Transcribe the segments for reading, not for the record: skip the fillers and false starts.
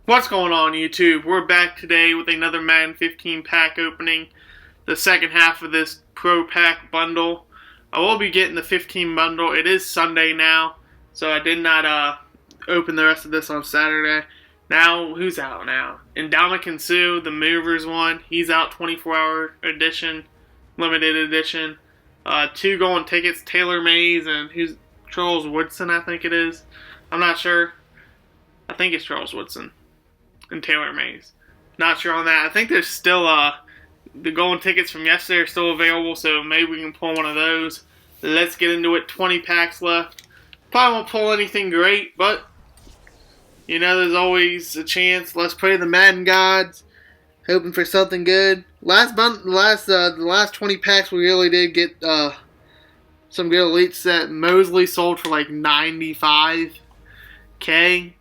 What's going on, YouTube? We're back today with another Madden 15 pack opening. The second half of this Pro Pack bundle. I will be getting the 15 bundle. It is Sunday now, so I did not open the rest of this on Saturday. Now, who's out now? Ndamukong Suh, the Movers one. He's out 24-hour edition, limited edition. 2 golden tickets, Taylor Mays and who's Charles Woodson, I think it is. I'm not sure. I think it's Charles Woodson and Taylor Mays. Not sure on that. I think there's still the golden tickets from yesterday are still available, so maybe we can pull one of those. Let's get into it. 20 packs left. Probably won't pull anything great, but you know, there's always a chance. Let's pray the Madden gods, hoping for something good. The last 20 packs we really did get some good elites that Mosley sold for like 95K.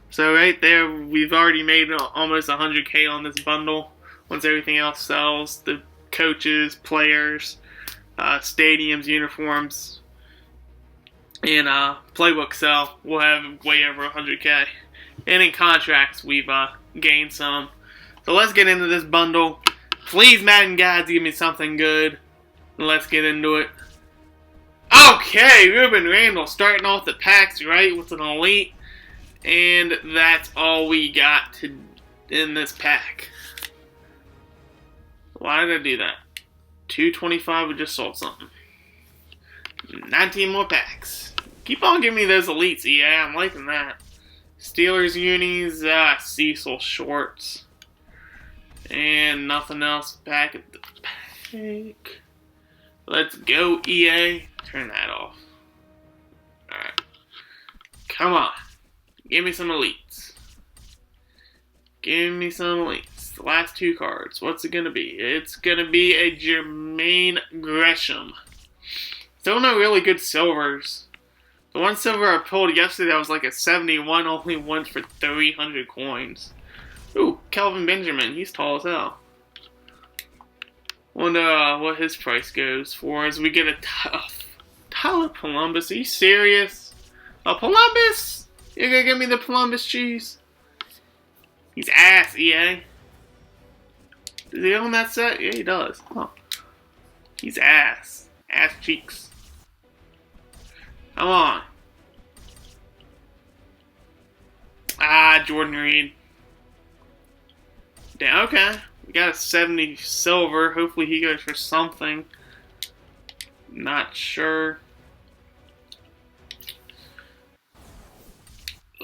So right there, we've already made almost 100K on this bundle. Once everything else sells, the coaches, players, stadiums, uniforms, and playbook sell, we'll have way over 100K. And in contracts, we've gained some. So let's get into this bundle. Please, Madden gods, give me something good. Let's get into it. Okay, Ruben Randall starting off the packs right with an elite. And that's all we got in this pack. Why did I do that? 225, we just sold something. 19 more packs. Keep on giving me those elites, yeah, I'm liking that. Steelers unis, Cecil shorts. And nothing else back at the pack. Let's go, EA. Turn that off. Alright. Come on. Give me some elites. Give me some elites. The last 2 cards. What's it going to be? It's going to be a Jermaine Gresham. Still no really good silvers. The one silver I pulled yesterday that was like a 71 only went for 300 coins. Ooh, Kelvin Benjamin. He's tall as hell. Wonder what his price goes for as we get a Tyler Columbus. Are you serious? A Columbus? You're gonna give me the Columbus cheese? He's ass, EA. Does he own that set? Yeah, he does. Huh. He's ass. Ass cheeks. Come on. Jordan Reed. Damn, okay. We got a 70 silver. Hopefully he goes for something. Not sure.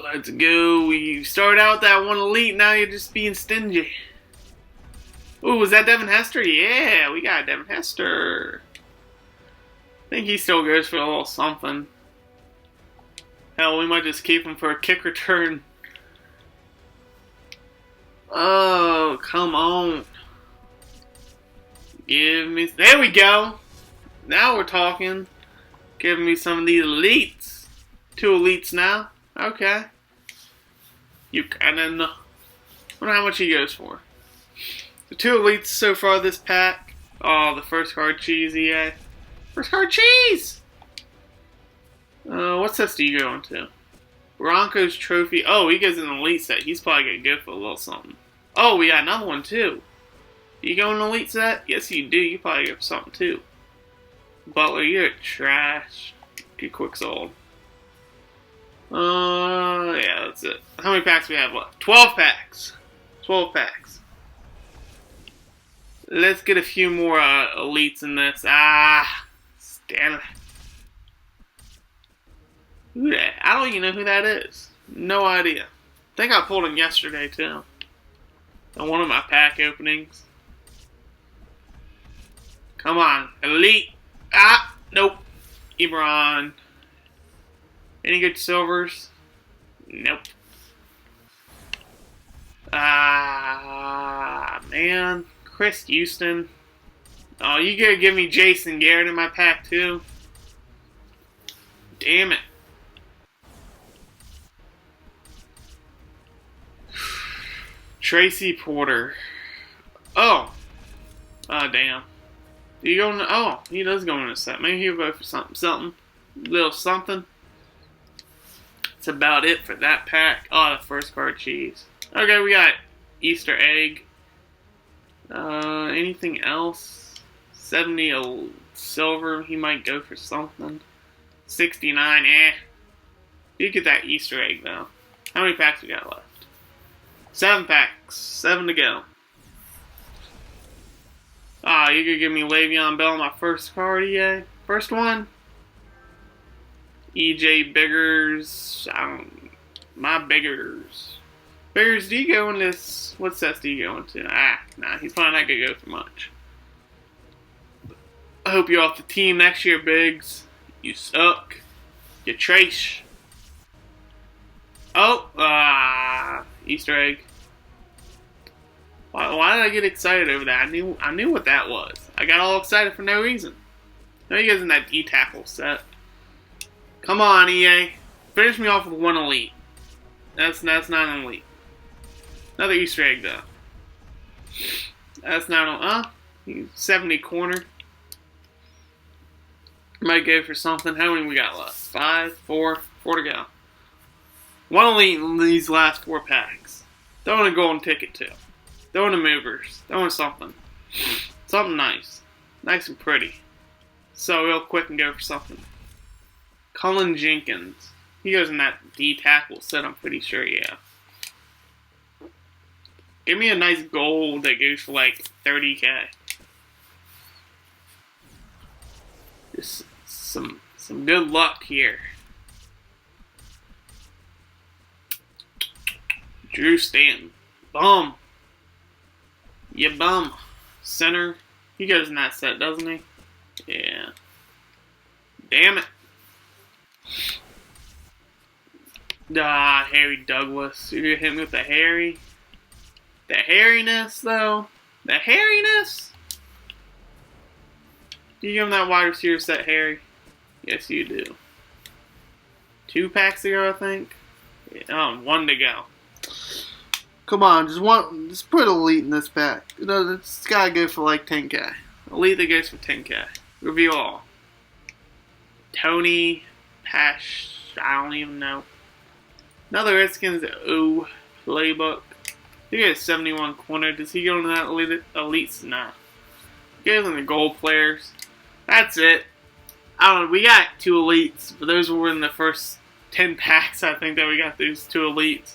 Let's go. We started out that one elite. Now you're just being stingy. Ooh, was that Devin Hester? Yeah, we got Devin Hester. I think he still goes for a little something. Hell, we might just keep him for a kick return. Oh, come on. Give me... There we go. Now we're talking. Give me some of these elites. 2 elites now. Okay. You kinda know. Wonder how much he goes for. The 2 elites so far this pack. Oh, the first card cheese, EA. First card cheese! What's this do you go into? Broncos trophy. Oh, he goes in the elite set. He's probably gonna go for a little something. Oh, we got another one too. You go in the elite set? Yes, you do. You probably go for something too. Butler, you're trash. You quick sold. Yeah, that's it. How many packs we have left? 12 packs. 12 packs. Let's get a few more elites in this. Damn it. Who that? I don't even know who that is. No idea. I think I pulled him yesterday too. On one of my pack openings. Come on, elite. Nope. Ebron. Any good silvers? Nope. Man. Chris Houston. Oh, you gotta give me Jason Garrett in my pack too? Damn it. Tracy Porter. Oh. Damn. Do you go in the... Oh, he does go in a set. Maybe he'll go for something. Little something. That's about it for that pack. Oh, the first card cheese. Okay, we got Easter egg. Anything else? 70 a silver. He might go for something. 69, You get that Easter egg though. How many packs we got left? 7 packs. 7 to go. Ah, you could give me Le'Veon Bell my first card, EA. First one. EJ Biggers. My Biggers. Biggers, do you go in this? What sets do you go into? Nah, he's probably not gonna go for much. I hope you're off the team next year, Biggs. You suck. You trash. Oh, Easter egg. Why did I get excited over that? I knew what that was. I got all excited for no reason. No, he goes in that D-tackle set. Come on, EA. Finish me off with one elite. That's not an elite. Another Easter egg though. That's not he's 70 corner. Might go for something. How many we got left? 5, 4 to go. One elite in these last 4 packs. Throw in a golden ticket too. Throw in a movers. Throw in something. Something nice. Nice and pretty. So real quick and go for something. Cullen Jenkins. He goes in that D-tackle set, I'm pretty sure, yeah. Give me a nice gold that goes for like 30k. Just some good luck here. Drew Stanton. Bum. You bum. Center. He goes in that set, doesn't he? Yeah. Damn it. Harry Douglas. You're gonna hit me with the Harry. The hairiness, though. The hairiness. Do you give him that wide receiver set, Harry? Yes, you do. 2 packs to go, I think. Yeah, 1 to go. Come on, just put elite in this pack. It's gotta go for like 10k. Elite that goes for 10k. Review all. Tony Pash. I don't even know. Another Redskins playbook. He got 71 corner. Does he go into that elites? Nah. He goes in the gold players. That's it. I don't know. We got 2 elites, but those were in the first 10 packs. I think that we got those 2 elites.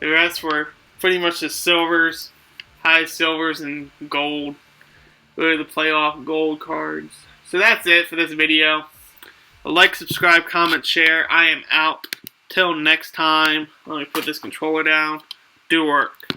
The rest were pretty much just silvers, high silvers, and gold. Really the playoff gold cards. So that's it for this video. Like, subscribe, comment, share. I am out. Till next time. Let me put this controller down. Do work.